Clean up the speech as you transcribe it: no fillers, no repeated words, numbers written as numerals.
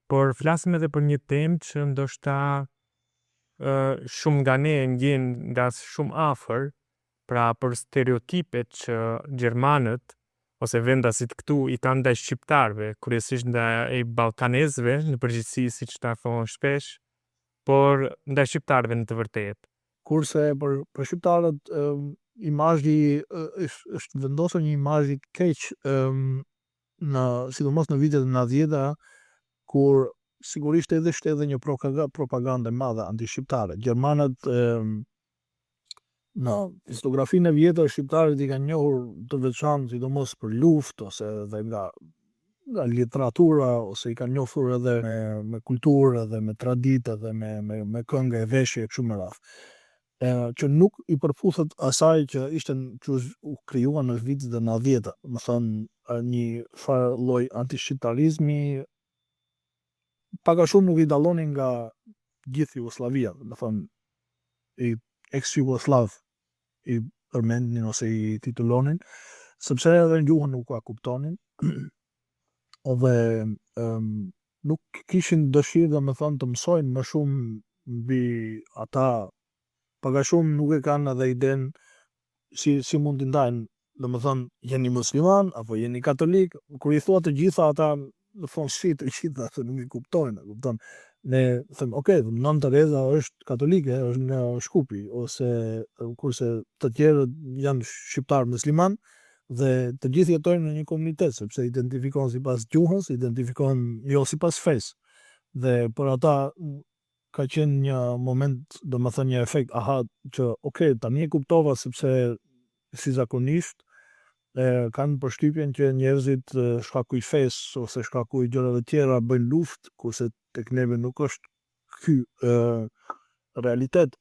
por flasim edhe për një temë që ndoshta shumë nga ne ndjen nga shumë afër, pra për stereotipet që gjermanët ose vendasit këtu i kanë ndaj shqiptarëve, kryesisht ndaj ballkanezëve në përgjithësi siç ta thonë shpesh, por ndaj shqiptarëve në të vërtetë. Kurse për shqiptarët imazhi është vendosur një imazh i keq sidomos në vitet e 90-ta, kur sigurisht edhe ishte edhe një propagandë e madhe anti-shqiptare. Gjermanët në historiografinë e vjetër shqiptarët i kanë njohur të veçantë sidomos për luftë ose edhe nga literatura, ose i kanë njohur edhe me kulturë edhe me traditë edhe me këngë e veshje e kështu me radhë. Që nuk i përputhet asaj që ishte që u krijuan në vitet e 90-ta, më thënë një farë lloj antishqiptarizmi pak a shumë nuk i dallonin nga gjithë Jugosllavia, më thënë i ex-Jugoslav i përmendnin ose i titulonin, sepse edhe në gjuhën nuk ka kuptonin dhe nuk kishin dëshirë domethënë të mësojnë më shumë mbi ata, pak a shumë nuk e kanë edhe idenë si mund t'i ndajnë, domethënë jeni musliman apo jeni katolik, kur i thua të gjitha ata në fond si të gjitha se nuk i kuptojnë, kupton. Ne them, okay, Nën Tereza është katolike, është nga Shkupi, ose kurse të tjerët janë shqiptar musliman dhe të gjithë jetojnë në një komunitet sepse identifikohen sipas gjuhës, identifikohen jo sipas fesë. Dhe për ata ka qenë një moment, domethënë një efekt aha që okay, tani e kuptova sepse si zakonisht kanë përshtypjen që njerëzit shkaku i fesë ose shkaku i gjërave tjera bëjnë luftë, kurse tek neve nuk është ky realitet.